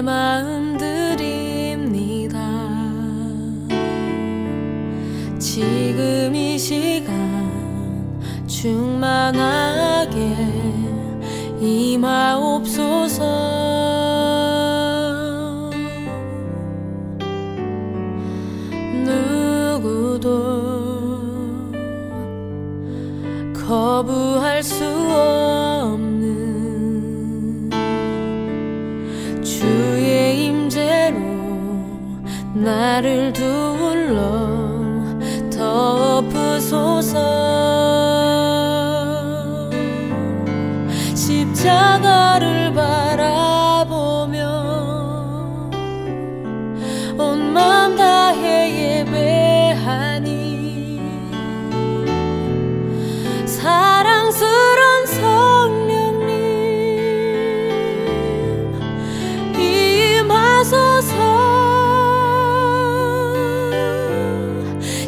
마음 드립니다. 지금 이 시간 충만하게 임하옵소서. 누구도 거부할 수 없는 주의 임재로 나를 둘러 덮으소서. 십자가를 바라보며 온 마음 다해 예배하니 사랑스런 성령님 임하소서.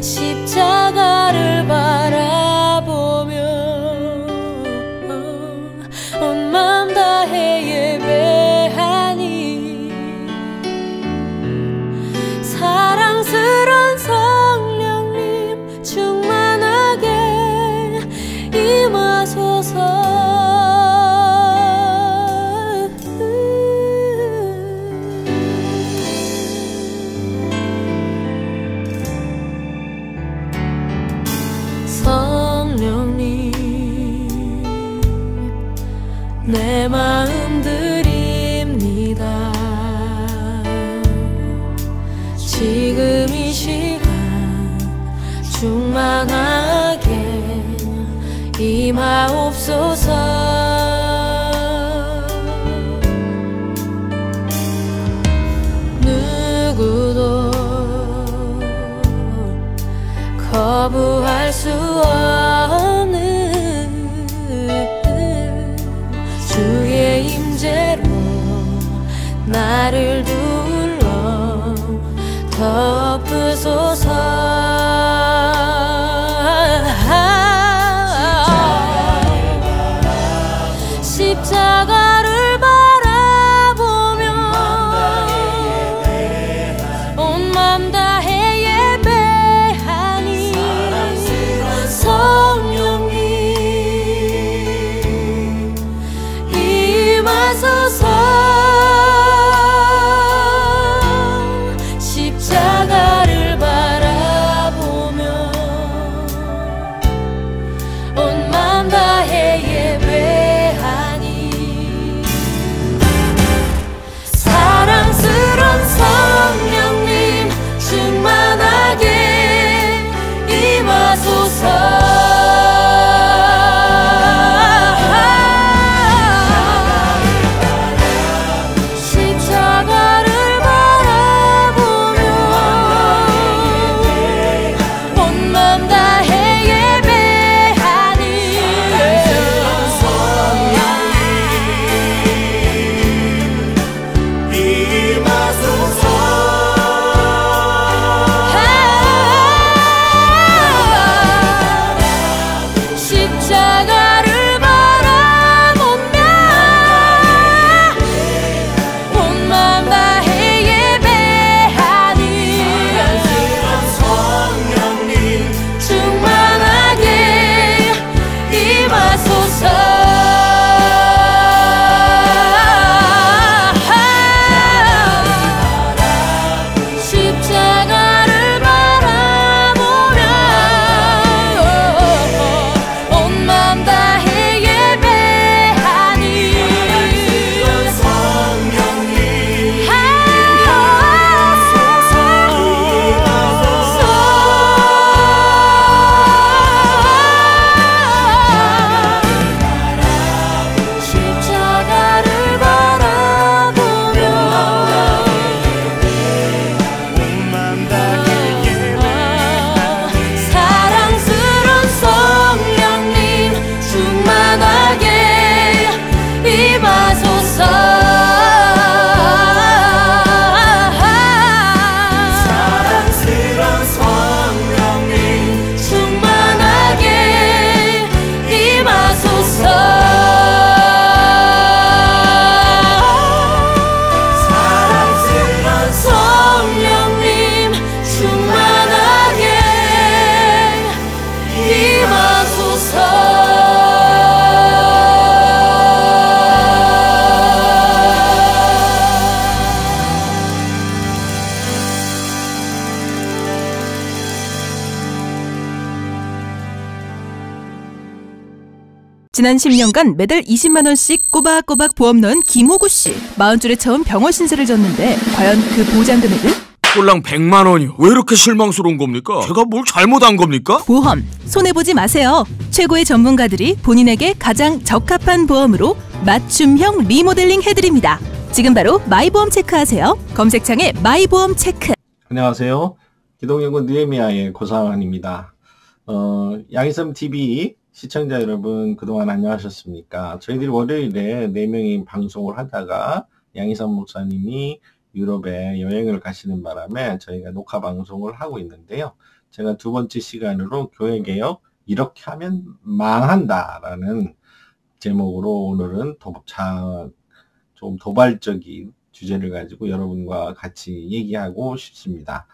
십자가를 바라보며 온 마음 다해 예배하니 사랑스런 성령님 충만하게 임하소서. 성령님 내 마음 드립니다. 지금 이 시간 충만하게 임하옵소서. 누구도 거부할 수 없는 주의 임재로 나를 둘러 덮으소서. 십자가를 바라보며 온 맘 다해 예배하니 성령님 임하소서. 지난 10년간 매달 20만 원씩 꼬박꼬박 보험 넣은 김호구 씨. 40줄에 처음 병원 신세를 졌는데 과연 그 보장 금액은? 꼴랑 100만 원이요. 왜 이렇게 실망스러운 겁니까? 제가 뭘 잘못한 겁니까? 보험 손해보지 마세요. 최고의 전문가들이 본인에게 가장 적합한 보험으로 맞춤형 리모델링 해드립니다. 지금 바로 마이보험 체크하세요. 검색창에 마이보험 체크. 안녕하세요. 기동연구 느헤미야의 고상환입니다. 양희삼TV 시청자 여러분 그동안 안녕하셨습니까? 저희들이 월요일에 4명이 방송을 하다가 양희삼 목사님이 유럽에 여행을 가시는 바람에 저희가 녹화 방송을 하고 있는데요. 제가 두 번째 시간으로 교회개혁 이렇게 하면 망한다라는 제목으로 오늘은 좀 도발적인 주제를 가지고 여러분과 같이 얘기하고 싶습니다.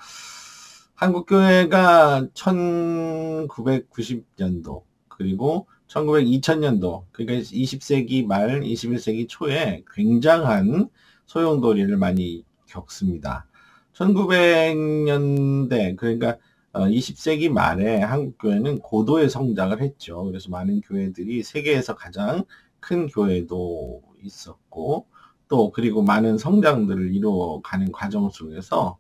한국교회가 1990년도 그리고 2000년도 그러니까 20세기 말 21세기 초에 굉장한 소용돌이를 많이 겪습니다. 1900년대 그러니까 20세기 말에 한국교회는 고도의 성장을 했죠. 그래서 많은 교회들이 세계에서 가장 큰 교회도 있었고 또 그리고 많은 성장들을 이루어가는 과정 속에서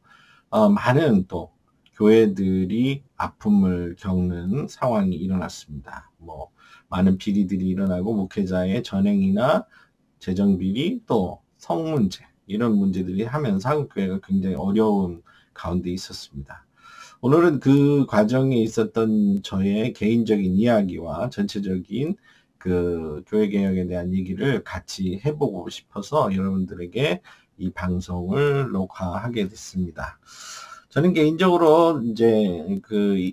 많은 또 교회들이 아픔을 겪는 상황이 일어났습니다. 많은 비리들이 일어나고 목회자의 전행이나 재정비리 또 성문제 이런 문제들이 하면서 한국교회가 굉장히 어려운 가운데 있었습니다. 오늘은 그 과정에 있었던 저의 개인적인 이야기와 전체적인 그 교회개혁에 대한 얘기를 같이 해보고 싶어서 여러분들에게 이 방송을 녹화하게 됐습니다. 저는 개인적으로 이제 그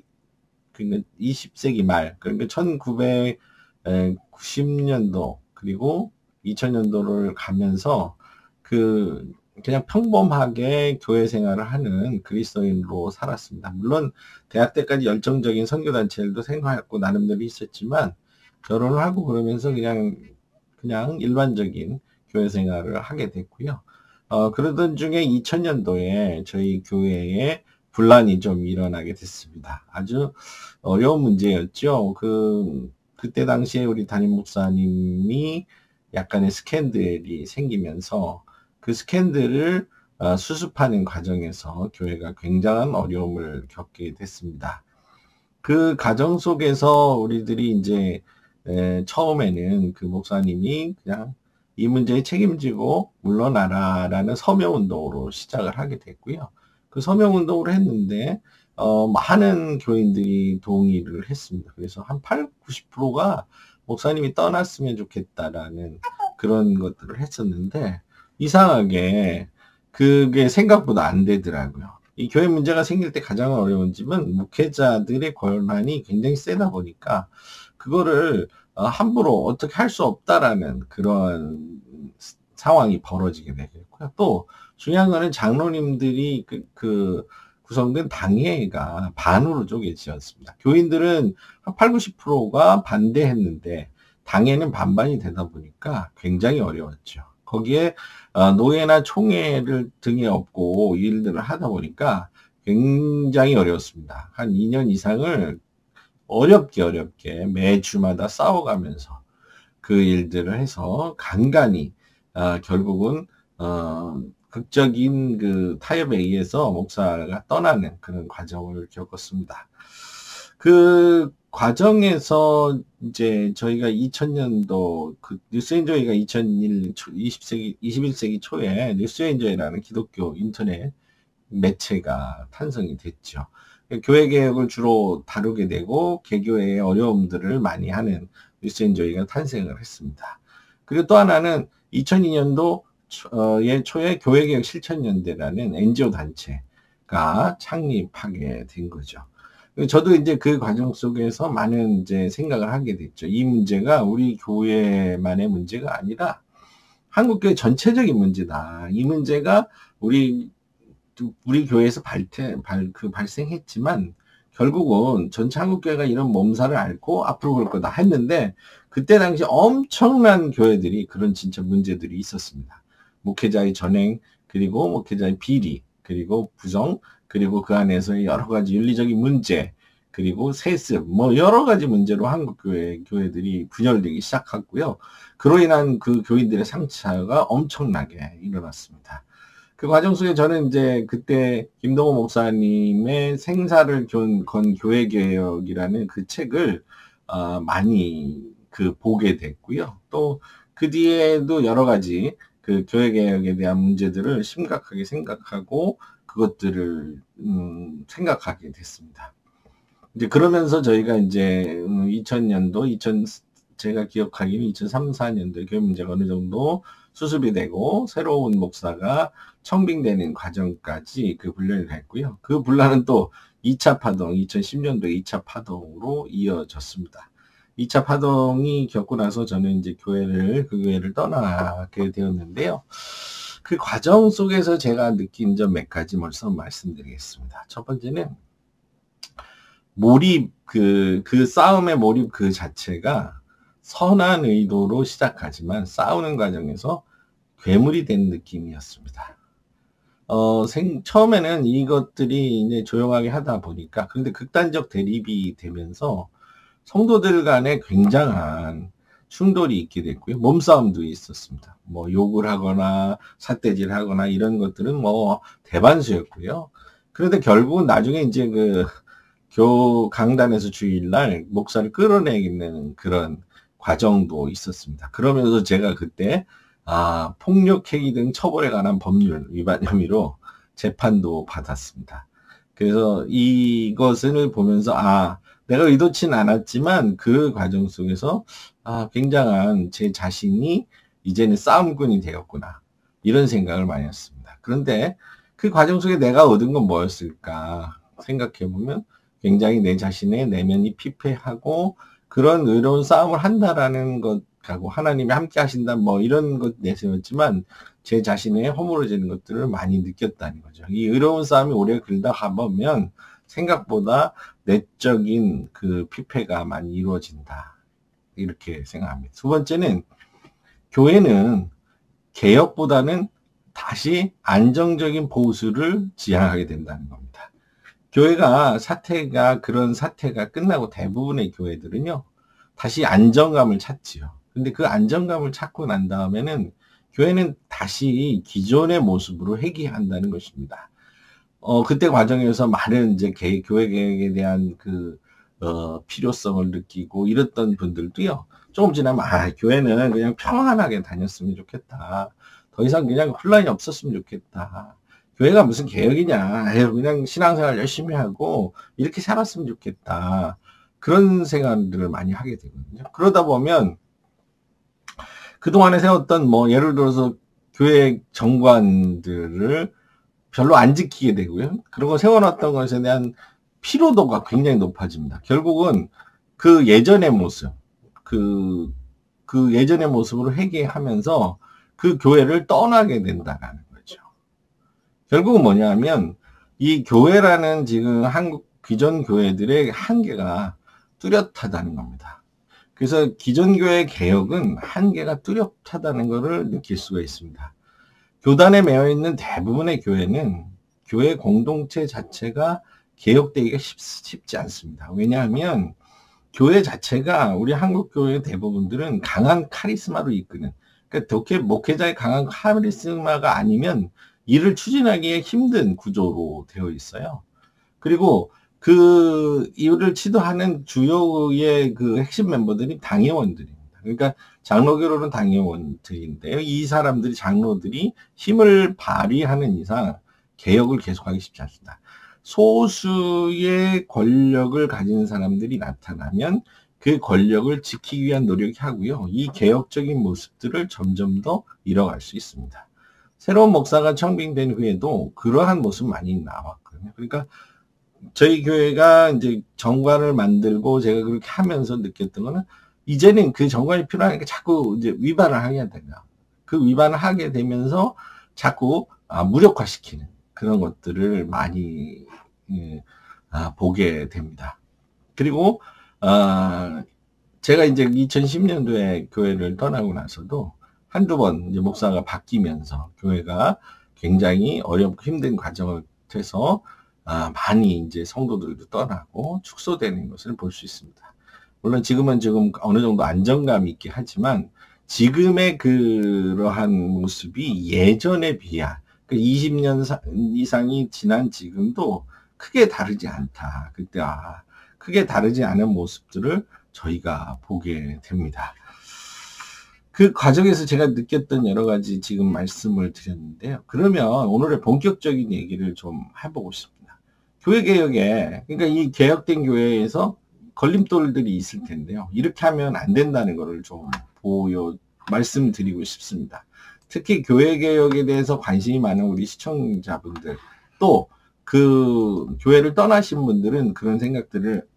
20세기 말, 그러니까 1990년도 그리고 2000년도를 가면서 그냥 평범하게 교회 생활을 하는 그리스도인으로 살았습니다. 물론 대학 때까지 열정적인 선교단체들도 생각하고 나름대로 있었지만 결혼을 하고 그러면서 그냥 일반적인 교회 생활을 하게 됐고요. 그러던 중에 2000년도에 저희 교회에 분란이 좀 일어나게 됐습니다. 아주 어려운 문제였죠. 그때 당시에 우리 담임 목사님이 약간의 스캔들이 생기면서 그 스캔들을 수습하는 과정에서 교회가 굉장한 어려움을 겪게 됐습니다. 그 과정 속에서 우리들이 이제 처음에는 그 목사님이 그냥 이 문제에 책임지고 물러나라라는 서명운동으로 시작을 하게 됐고요. 그 서명운동을 했는데 많은 교인들이 동의를 했습니다. 그래서 한 80~90%가 목사님이 떠났으면 좋겠다라는 그런 것들을 했었는데 이상하게 그게 생각보다 안 되더라고요. 이 교회 문제가 생길 때 가장 어려운 점은 목회자들의 권한이 굉장히 세다 보니까 그거를 함부로 어떻게 할 수 없다라는 그런 상황이 벌어지게 되겠고요. 또 중요한 거는 장로님들이 구성된 당회가 반으로 쪼개졌습니다. 교인들은 한 80~90%가 반대했는데 당회는 반반이 되다 보니까 굉장히 어려웠죠. 거기에 노예나 총회를 등에 업고 일들을 하다 보니까 굉장히 어려웠습니다. 한 2년 이상을 어렵게 매주마다 싸워가면서 그 일들을 해서 간간히 결국은 극적인 그 타협에 의해서 목사가 떠나는 그런 과정을 겪었습니다. 그 과정에서 이제 저희가 2000년도 뉴스엔조이가 21세기 초에 뉴스엔조이라는 기독교 인터넷 매체가 탄생이 됐죠. 교회 개혁을 주로 다루게 되고 개교의 어려움들을 많이 하는 뉴스엔조이가 탄생을 했습니다. 그리고 또 하나는 2002년도 초에 교회개혁 실천연대라는 NGO 단체가 창립하게 된 거죠. 저도 이제 그 과정 속에서 많은 이제 생각을 하게 됐죠. 이 문제가 우리 교회만의 문제가 아니라 한국교회 전체적인 문제다. 이 문제가 우리 교회에서 발생했지만 결국은 전체 한국교회가 이런 몸살을 앓고 앞으로 그럴 거다 했는데 그때 당시 엄청난 교회들이 그런 진짜 문제들이 있었습니다. 목회자의 전행, 그리고 목회자의 비리, 그리고 부정, 그리고 그 안에서의 여러 가지 윤리적인 문제, 그리고 세습, 뭐 여러 가지 문제로 한국 교회들이 분열되기 시작했고요. 그로 인한 그 교인들의 상처가 엄청나게 일어났습니다. 그 과정 속에 저는 이제 그때 김동호 목사님의 생사를 건 교회개혁이라는 그 책을 많이 보게 됐고요. 또 그 뒤에도 여러 가지 그 교회개혁에 대한 문제들을 심각하게 생각하고 그것들을 생각하게 됐습니다. 이제 그러면서 저희가 이제 2000년도, 제가 기억하기는 2003, 4년도에 교회 문제가 어느 정도 수습이 되고 새로운 목사가 청빙되는 과정까지 그 분란이 했고요. 그 분란은 또 2차 파동, 2010년도 2차 파동으로 이어졌습니다. 2차 파동이 겪고 나서 저는 이제 그 교회를 떠나게 되었는데요. 그 과정 속에서 제가 느낀 점 몇 가지 먼저 말씀드리겠습니다. 첫 번째는 몰입, 그 싸움의 몰입 그 자체가 선한 의도로 시작하지만 싸우는 과정에서 괴물이 된 느낌이었습니다. 처음에는 이것들이 이제 조용하게 하다 보니까, 그런데 극단적 대립이 되면서 성도들 간에 굉장한 충돌이 있게 됐고요. 몸싸움도 있었습니다. 뭐 욕을 하거나 삿대질 하거나 이런 것들은 뭐 대반수였고요. 그런데 결국은 나중에 이제 강단에서 주일날 목사를 끌어내는 그런 과정도 있었습니다. 그러면서 제가 그때 폭력행위 등 처벌에 관한 법률 위반 혐의로 재판도 받았습니다. 그래서 이것을 보면서 내가 의도치는 않았지만 그 과정 속에서 굉장한 제 자신이 이제는 싸움꾼이 되었구나, 이런 생각을 많이 했습니다. 그런데 그 과정 속에 내가 얻은 건 뭐였을까 생각해보면 굉장히 내 자신의 내면이 피폐하고 그런 의로운 싸움을 한다라는 것하고 하나님이 함께 하신다 뭐 이런 것 내세웠지만 제 자신의 허물어지는 것들을 많이 느꼈다는 거죠. 이 의로운 싸움이 오래 길다 가보면 생각보다 내적인 그 피폐가 많이 이루어진다, 이렇게 생각합니다. 두 번째는 교회는 개혁보다는 다시 안정적인 보수를 지향하게 된다는 겁니다. 교회가 그런 사태가 끝나고 대부분의 교회들은요, 다시 안정감을 찾지요. 근데 그 안정감을 찾고 난 다음에는 교회는 다시 기존의 모습으로 회귀한다는 것입니다. 그때 과정에서 많은 이제 교회 개혁에 대한 필요성을 느끼고 이랬던 분들도요, 조금 지나면, 교회는 그냥 평안하게 다녔으면 좋겠다. 더 이상 그냥 혼란이 없었으면 좋겠다. 교회가 무슨 개혁이냐. 그냥 신앙생활 열심히 하고 이렇게 살았으면 좋겠다. 그런 생각들을 많이 하게 되거든요. 그러다 보면 그동안에 세웠던 예를 들어서 교회 정관들을 별로 안 지키게 되고요. 그리고 세워놨던 것에 대한 피로도가 굉장히 높아집니다. 결국은 그 예전의 모습, 그 예전의 모습으로 회개하면서 그 교회를 떠나게 된다는 거죠. 결국은 뭐냐면 이 교회라는 지금 한국 기존 교회들의 한계가 뚜렷하다는 겁니다. 그래서 기존 교회 개혁은 한계가 뚜렷하다는 것을 느낄 수가 있습니다. 교단에 매여 있는 대부분의 교회는 교회 공동체 자체가 개혁되기가 쉽지 않습니다. 왜냐하면 교회 자체가, 우리 한국 교회 대부분들은 강한 카리스마로 이끄는, 그러니까 목회자의 강한 카리스마가 아니면 일을 추진하기에 힘든 구조로 되어 있어요. 그리고 그 일을 치도하는 주요의 그 핵심 멤버들이 당회원들입니다. 그러니까 장로교로는 당회원들인데요. 이 사람들이, 장로들이 힘을 발휘하는 이상 개혁을 계속하기 쉽지 않습니다. 소수의 권력을 가진 사람들이 나타나면 그 권력을 지키기 위한 노력이 하고요. 이 개혁적인 모습들을 점점 더 잃어갈 수 있습니다. 새로운 목사가 청빙된 후에도 그러한 모습 많이 나왔거든요. 그러니까 저희 교회가 이제 정관을 만들고 제가 그렇게 하면서 느꼈던 거는, 이제는 그 정관이 필요하니까 자꾸 이제 위반을 하게 된다. 그 위반을 하게 되면서 자꾸 무력화시키는 그런 것들을 많이 보게 됩니다. 그리고 제가 이제 2010년도에 교회를 떠나고 나서도 한두 번 이제 목사가 바뀌면서 교회가 굉장히 어렵고 힘든 과정을 해서 많이 이제 성도들도 떠나고 축소되는 것을 볼 수 있습니다. 물론 지금은 조금 어느 정도 안정감이 있긴 하지만 지금의 그러한 모습이 예전에 비한 20년 이상이 지난 지금도 크게 다르지 않다. 그때 크게 다르지 않은 모습들을 저희가 보게 됩니다. 그 과정에서 제가 느꼈던 여러 가지 지금 말씀을 드렸는데요. 그러면 오늘의 본격적인 얘기를 좀 해보고 싶습니다. 교회개혁에, 그러니까 이 개혁된 교회에서 걸림돌들이 있을 텐데요. 이렇게 하면 안 된다는 것을 좀 말씀드리고 싶습니다. 특히 교회개혁에 대해서 관심이 많은 우리 시청자분들, 또 그 교회를 떠나신 분들은 그런 생각들을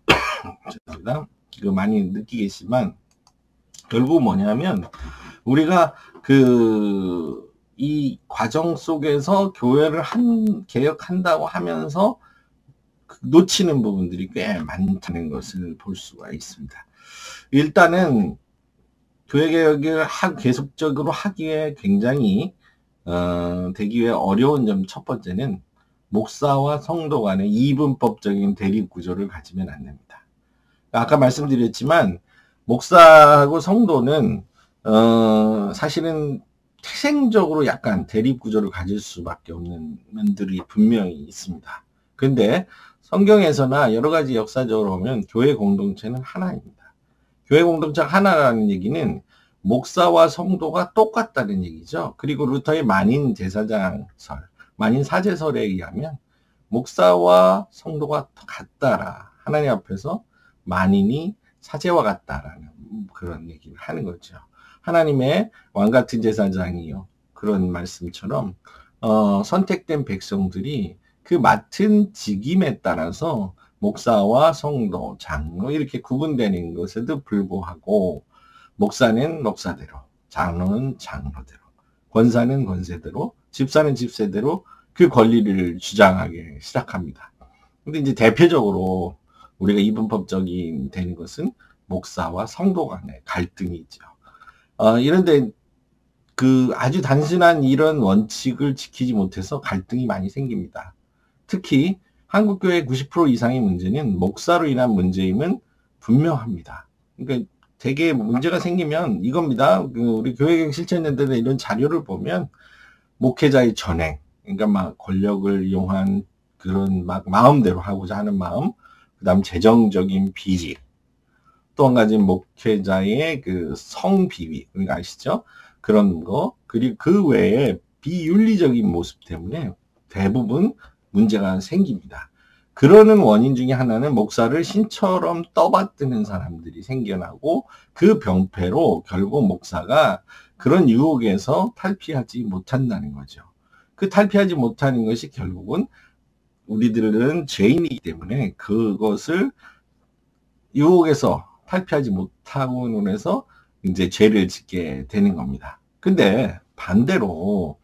죄송합니다. 많이 느끼겠지만 결국 뭐냐면 우리가 이 과정 속에서 교회를 개혁한다고 하면서 놓치는 부분들이 꽤 많다는 것을 볼 수가 있습니다. 일단은 교회개혁을 계속적으로 하기에 굉장히 되기 위해 어려운 점 첫 번째는 목사와 성도 간의 이분법적인 대립 구조를 가지면 안 됩니다. 아까 말씀드렸지만 목사하고 성도는 사실은 태생적으로 약간 대립 구조를 가질 수밖에 없는 면들이 분명히 있습니다. 근데 성경에서나 여러 가지 역사적으로 보면 교회 공동체는 하나입니다. 교회 공동체가 하나라는 얘기는 목사와 성도가 똑같다는 얘기죠. 그리고 루터의 만인 제사장설, 만인 사제설에 의하면 목사와 성도가 같다라. 하나님 앞에서 만인이 사제와 같다라는 그런 얘기를 하는 거죠. 하나님의 왕같은 제사장이요. 그런 말씀처럼 선택된 백성들이 그 맡은 직임에 따라서 목사와 성도, 장로 이렇게 구분되는 것에도 불구하고 목사는 목사대로, 장로는 장로대로, 권사는 권세대로, 집사는 집세대로 그 권리를 주장하기 시작합니다. 근데 이제 대표적으로 우리가 이분법적인 되는 것은 목사와 성도 간의 갈등이 있죠. 이런데 아주 단순한 이런 원칙을 지키지 못해서 갈등이 많이 생깁니다. 특히 한국교회 90% 이상의 문제는 목사로 인한 문제임은 분명합니다. 그러니까 되게 문제가 생기면 이겁니다. 우리 교회개혁 실천연대의 이런 자료를 보면 목회자의 전행, 그러니까 막 권력을 이용한 그런 막 마음대로 하고자 하는 마음, 그 다음 재정적인 비리, 또 한 가지 목회자의 성비위, 그러니까 아시죠? 그런 거, 그리고 그 외에 비윤리적인 모습 때문에 대부분 문제가 생깁니다. 그러는 원인 중에 하나는 목사를 신처럼 떠받드는 사람들이 생겨나고 그 병폐로 결국 목사가 그런 유혹에서 탈피하지 못한다는 거죠. 그 탈피하지 못하는 것이 결국은 우리들은 죄인이기 때문에 그것을 유혹에서 탈피하지 못하고 해서 이제 죄를 짓게 되는 겁니다. 근데 반대로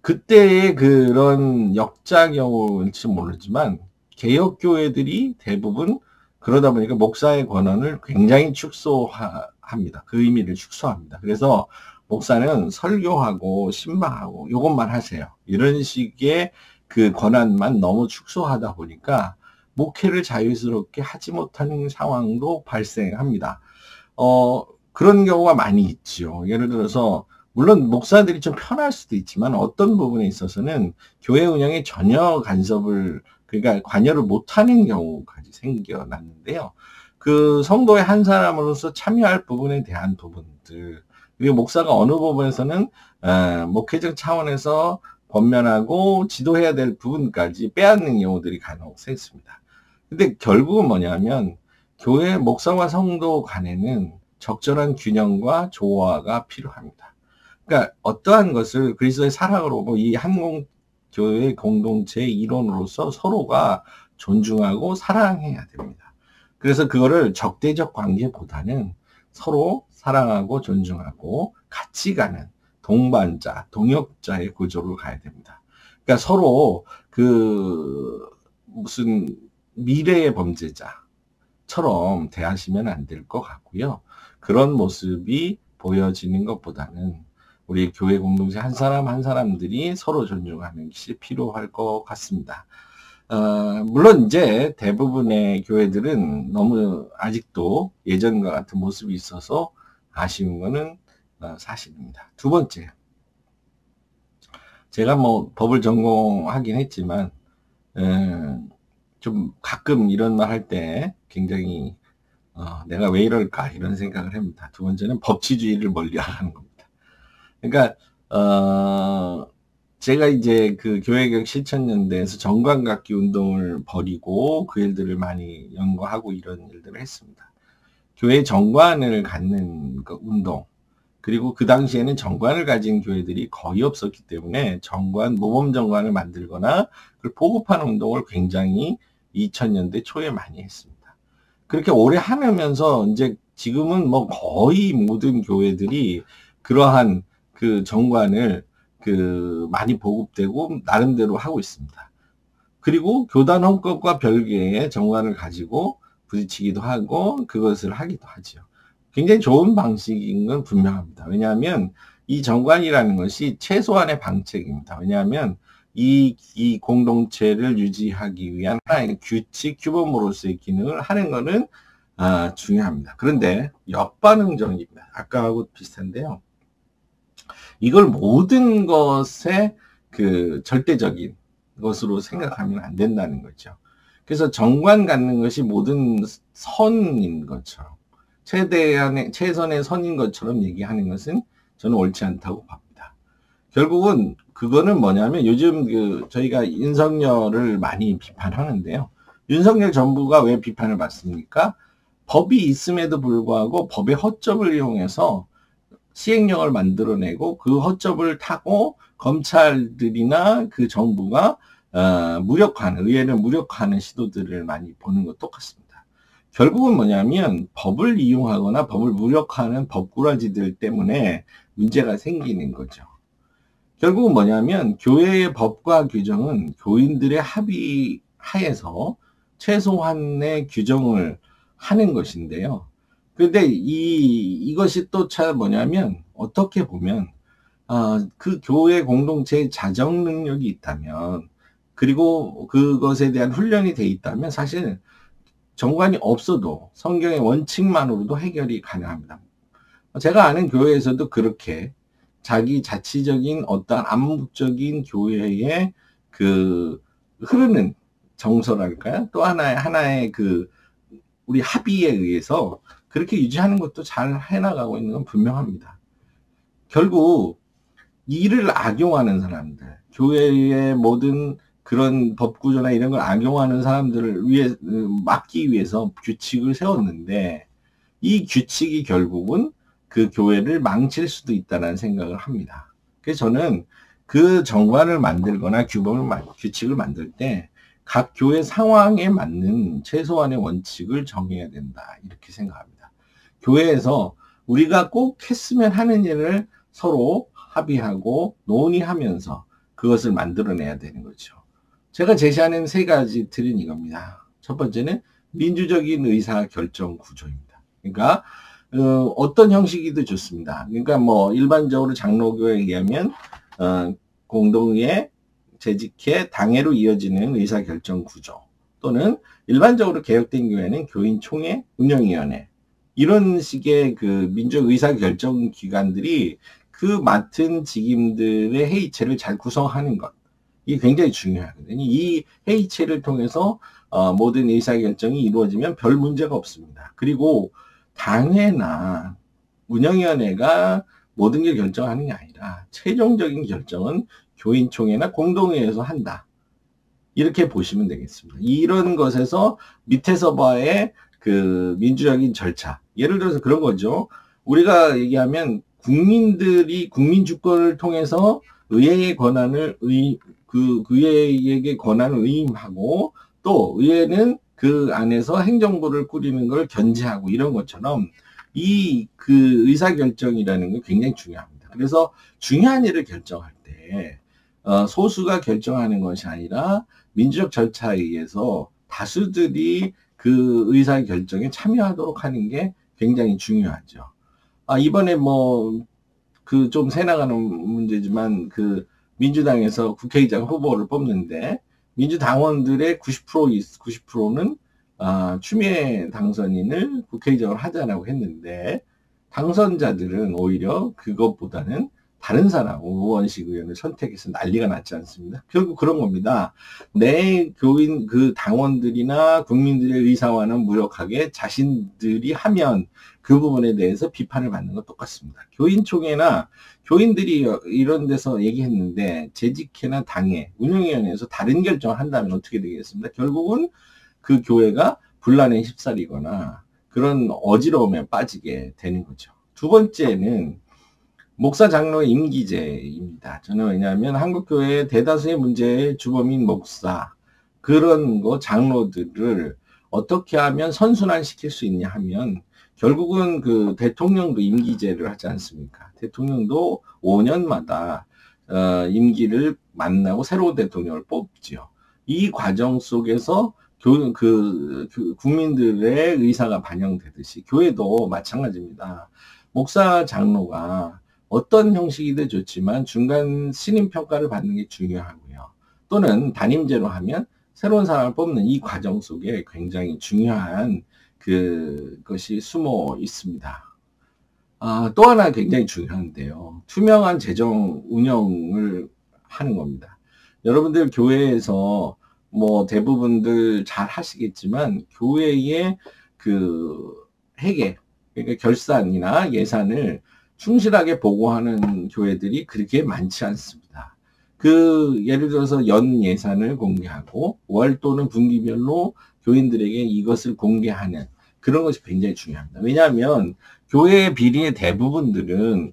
그때의 그런 역작용일지 모르지만 개혁교회들이 대부분 그러다 보니까 목사의 권한을 굉장히 축소합니다. 그 의미를 축소합니다. 그래서 목사는 설교하고 신방하고 이것만 하세요. 이런 식의 그 권한만 너무 축소하다 보니까 목회를 자유스럽게 하지 못하는 상황도 발생합니다. 그런 경우가 많이 있죠. 예를 들어서 물론 목사들이 좀 편할 수도 있지만 어떤 부분에 있어서는 교회 운영에 전혀 그러니까 관여를 못하는 경우까지 생겨났는데요. 그 성도의 한 사람으로서 참여할 부분에 대한 부분들, 그리고 목사가 어느 부분에서는 목회적 차원에서 권면하고 지도해야 될 부분까지 빼앗는 경우들이 간혹 생깁니다. 근데 결국은 뭐냐면 교회 목사와 성도 간에는 적절한 균형과 조화가 필요합니다. 그러니까 어떠한 것을 그리스도의 사랑으로 이 한국교회 공동체의 일원으로서 서로가 존중하고 사랑해야 됩니다. 그래서 그거를 적대적 관계보다는 서로 사랑하고 존중하고 같이 가는 동반자, 동역자의 구조로 가야 됩니다. 그러니까 서로 무슨 미래의 범죄자처럼 대하시면 안 될 것 같고요. 그런 모습이 보여지는 것보다는 우리 교회 공동체 한 사람 한 사람들이 서로 존중하는 것이 필요할 것 같습니다. 물론 이제 대부분의 교회들은 너무 아직도 예전과 같은 모습이 있어서 아쉬운 거는 사실입니다. 두 번째, 제가 뭐 법을 전공하긴 했지만 좀 가끔 이런 말 할 때 굉장히 내가 왜 이럴까 이런 생각을 합니다. 두 번째는 법치주의를 멀리하는 겁니다. 그러니까 제가 이제 그 교회개혁 실천연대에서 정관각기 운동을 벌이고 그 일들을 많이 연구하고 이런 일들을 했습니다. 교회 정관을 갖는 그 운동, 그리고 그 당시에는 정관을 가진 교회들이 거의 없었기 때문에 모범 정관을 만들거나 그걸 보급하는 운동을 굉장히 2000년대 초에 많이 했습니다. 그렇게 오래 하면서 이제 지금은 뭐 거의 모든 교회들이 그러한 그 정관을 많이 보급되고 나름대로 하고 있습니다. 그리고 교단 헌법과 별개의 정관을 가지고 부딪히기도 하고 그것을 하기도 하죠. 굉장히 좋은 방식인 건 분명합니다. 왜냐하면 이 정관이라는 것이 최소한의 방책입니다. 왜냐하면 이 공동체를 유지하기 위한 하나의 규칙, 규범으로서의 기능을 하는 것은 중요합니다. 그런데 역반응적입니다. 아까하고 비슷한데요. 이걸 모든 것의 그 절대적인 것으로 생각하면 안 된다는 거죠. 그래서 정관 갖는 것이 모든 선인 것처럼, 최선의 선인 것처럼 얘기하는 것은 저는 옳지 않다고 봅니다. 결국은 그거는 뭐냐면 요즘 저희가 윤석열을 많이 비판하는데요. 윤석열 정부가 왜 비판을 받습니까? 법이 있음에도 불구하고 법의 허점을 이용해서 시행령을 만들어내고 그 허점을 타고 검찰들이나 그 정부가 의회를 무력화하는 시도들을 많이 보는 것 똑같습니다. 결국은 뭐냐면 법을 이용하거나 법을 무력화하는 법꾸라지들 때문에 문제가 생기는 거죠. 결국은 뭐냐면 교회의 법과 규정은 교인들의 합의 하에서 최소한의 규정을 하는 것인데요. 근데 이것이 또 참 뭐냐면 어떻게 보면 그 교회 공동체의 자정 능력이 있다면, 그리고 그것에 대한 훈련이 돼 있다면 사실 정관이 없어도 성경의 원칙만으로도 해결이 가능합니다. 제가 아는 교회에서도 그렇게 자기 자치적인 어떤 암묵적인 교회의 그 흐르는 정서랄까요? 또 하나의 우리 합의에 의해서 그렇게 유지하는 것도 잘 해나가고 있는 건 분명합니다. 결국 이를 악용하는 사람들, 교회의 모든 그런 법구조나 이런 걸 악용하는 사람들을 막기 위해서 규칙을 세웠는데, 이 규칙이 결국은 그 교회를 망칠 수도 있다는 생각을 합니다. 그래서 저는 그 정관을 만들거나 규칙을 만들 때 각 교회 상황에 맞는 최소한의 원칙을 정해야 된다, 이렇게 생각합니다. 교회에서 우리가 꼭 했으면 하는 일을 서로 합의하고 논의하면서 그것을 만들어내야 되는 거죠. 제가 제시하는 세 가지 틀은 이겁니다. 첫 번째는 민주적인 의사결정 구조입니다. 그러니까 어떤 형식이도 좋습니다. 그러니까 뭐 일반적으로 장로교에 의하면 공동의회, 재직회, 당회로 이어지는 의사결정 구조, 또는 일반적으로 개혁된 교회는 교인총회, 운영위원회, 이런 식의 그 민족 의사결정 기관들이 그 맡은 직임들의 회의체를 잘 구성하는 것, 이게 굉장히 중요하거든요. 이 회의체를 통해서 모든 의사결정이 이루어지면 별 문제가 없습니다. 그리고 당회나 운영위원회가 모든 게 결정하는 게 아니라 최종적인 결정은 교인총회나 공동회에서 한다, 이렇게 보시면 되겠습니다. 이런 것에서 밑에서 봐의 그 민주적인 절차, 예를 들어서 그런 거죠. 우리가 얘기하면 국민들이 국민 주권을 통해서 의회의 권한을 의회에게 권한을 의임하고, 또 의회는 그 안에서 행정부를 꾸리는 걸 견제하고, 이런 것처럼 그 의사결정이라는 게 굉장히 중요합니다. 그래서 중요한 일을 결정할 때 소수가 결정하는 것이 아니라 민주적 절차에 의해서 다수들이 그 의사결정에 참여하도록 하는 게 굉장히 중요하죠. 이번에 좀 새나가는 문제지만 민주당에서 국회의장 후보를 뽑는데 민주당원들의 90%는 추미애 당선인을 국회의장을 하자라고 했는데 당선자들은 오히려 그것보다는 다른 사람, 우원식 의원을 선택해서 난리가 났지 않습니다. 결국 그런 겁니다. 내 교인 그 당원들이나 국민들의 의사와는 무력하게 자신들이 하면 그 부분에 대해서 비판을 받는 건 똑같습니다. 교인총회나 교인들이 이런 데서 얘기했는데 재직회나 당회, 운영위원회에서 다른 결정을 한다면 어떻게 되겠습니까? 결국은 그 교회가 분란에 휩싸리거나 그런 어지러움에 빠지게 되는 거죠. 두 번째는 목사 장로의 임기제입니다. 저는 왜냐하면 한국교회의 대다수의 문제의 주범인 목사, 그런 장로들을 어떻게 하면 선순환시킬 수 있냐 하면 결국은 그 대통령도 임기제를 하지 않습니까? 대통령도 5년마다 임기를 만나고 새로운 대통령을 뽑지요. 이 과정 속에서 국민들의 의사가 반영되듯이 교회도 마찬가지입니다. 목사 장로가 어떤 형식이든 좋지만 중간 신임 평가를 받는 게 중요하고요. 또는 단임제로 하면 새로운 사람을 뽑는 이 과정 속에 굉장히 중요한 그것이 숨어 있습니다. 또 하나 굉장히 중요한데요. 투명한 재정 운영을 하는 겁니다. 여러분들 교회에서 뭐 대부분들 잘 하시겠지만 교회의 그 회계, 그러니까 결산이나 예산을 충실하게 보고하는 교회들이 그렇게 많지 않습니다. 예를 들어서 연 예산을 공개하고 월 또는 분기별로 교인들에게 이것을 공개하는 그런 것이 굉장히 중요합니다. 왜냐하면 교회의 비리의 대부분들은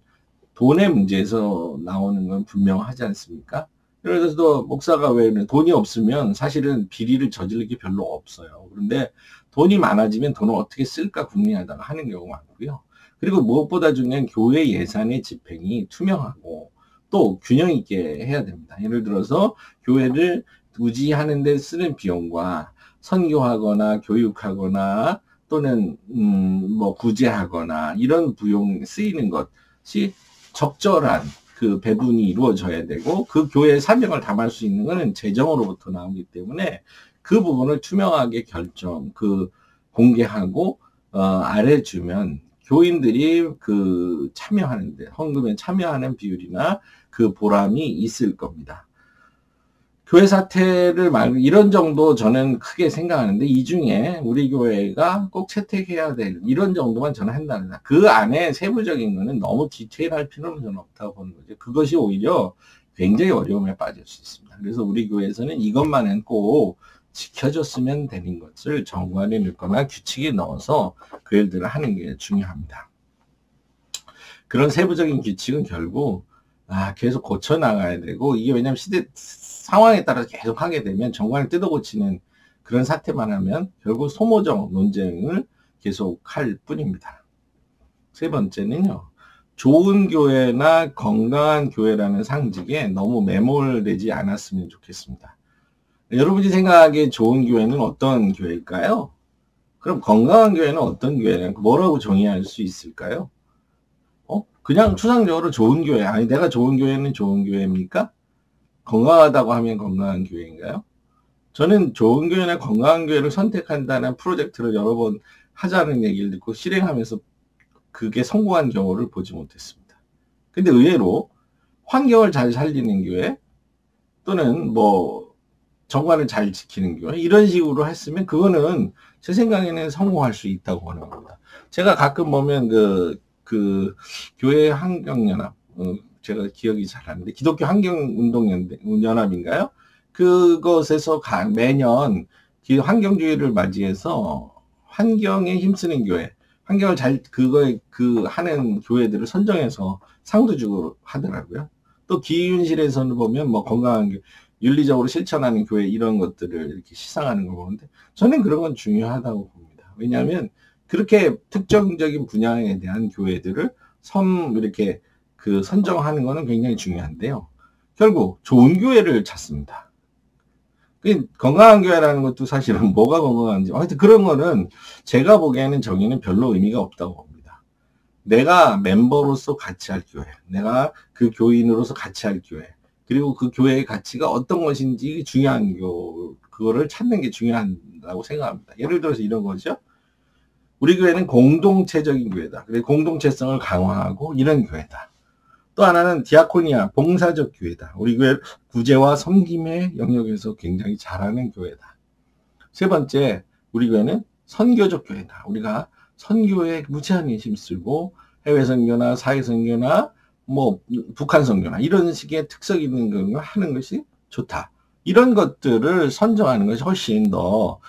돈의 문제에서 나오는 건 분명하지 않습니까? 예를 들어서 목사가 왜 돈이 없으면 사실은 비리를 저지를 게 별로 없어요. 그런데 돈이 많아지면 돈을 어떻게 쓸까 궁리하다가 하는 경우가 많고요. 그리고 무엇보다 중요한 교회 예산의 집행이 투명하고 또 균형 있게 해야 됩니다. 예를 들어서 교회를 유지하는 데 쓰는 비용과 선교하거나 교육하거나 또는 뭐 구제하거나 이런 비용 쓰이는 것이 적절한 그 배분이 이루어져야 되고 그 교회의 사명을 담을 수 있는 것은 재정으로부터 나오기 때문에 그 부분을 투명하게 공개하고 알려주면 교인들이 참여하는데 헌금에 참여하는 비율이나 그 보람이 있을 겁니다. 교회 사태를 말고 이런 정도 저는 크게 생각하는데 이 중에 우리 교회가 꼭 채택해야 될 이런 정도만 저는 한다는 그 안에 세부적인 거는 너무 디테일할 필요는 저는 없다고 보는 거죠. 그것이 오히려 굉장히 어려움에 빠질 수 있습니다. 그래서 우리 교회에서는 이것만은 꼭 지켜줬으면 되는 것을 정관에 넣거나 규칙에 넣어서 교회들을 하는 게 중요합니다. 그런 세부적인 규칙은 결국 계속 고쳐 나가야 되고 이게 왜냐하면 상황에 따라서 계속 하게 되면 정관을 뜯어 고치는 그런 사태만 하면 결국 소모적 논쟁을 계속 할 뿐입니다. 세 번째는요. 좋은 교회나 건강한 교회라는 상징에 너무 매몰되지 않았으면 좋겠습니다. 여러분이 생각하기에 좋은 교회는 어떤 교회일까요? 그럼 건강한 교회는 어떤 교회냐? 뭐라고 정의할 수 있을까요? 그냥 추상적으로 좋은 교회, 아니 내가 좋은 교회는 좋은 교회입니까? 건강하다고 하면 건강한 교회인가요? 저는 좋은 교회나 건강한 교회를 선택한다는 프로젝트를 여러 번 하자는 얘기를 듣고 실행하면서 그게 성공한 경우를 보지 못했습니다. 근데 의외로 환경을 잘 살리는 교회 또는 뭐 정관을 잘 지키는 교회 이런 식으로 했으면 그거는 제 생각에는 성공할 수 있다고 보는 겁니다. 제가 가끔 보면 그 교회 환경연합 제가 기억이 잘 안 나는데 기독교 환경운동연합인가요? 그것에서 매년 환경주의를 맞이해서 환경에 힘쓰는 교회, 환경을 하는 교회들을 선정해서 상도 주고 하더라고요. 또 기윤실에서는 보면 뭐 건강한 교회, 윤리적으로 실천하는 교회 이런 것들을 이렇게 시상하는 걸 보는데 저는 그런 건 중요하다고 봅니다. 왜냐하면 그렇게 특정적인 분야에 대한 교회들을 이렇게 선정하는 거는 굉장히 중요한데요. 결국 좋은 교회를 찾습니다. 건강한 교회라는 것도 사실은 뭐가 건강한지 하여튼 그런 거는 제가 보기에는 정의는 별로 의미가 없다고 봅니다. 내가 멤버로서 같이 할 교회, 내가 그 교인으로서 같이 할 교회, 그리고 그 교회의 가치가 어떤 것인지 중요한 그거를 찾는 게 중요하다고 생각합니다. 예를 들어서 이런 거죠. 우리 교회는 공동체적인 교회다. 그래서 공동체성을 강화하고 이런 교회다. 또 하나는 디아코니아, 봉사적 교회다. 우리 교회 구제와 섬김의 영역에서 굉장히 잘하는 교회다. 세 번째, 우리 교회는 선교적 교회다. 우리가 선교에 무지하게 힘쓰고 해외 선교나 사회 선교나 뭐 북한 선교나 이런 식의 특색 있는 걸 하는 것이 좋다. 이런 것들을 선정하는 것이 훨씬 더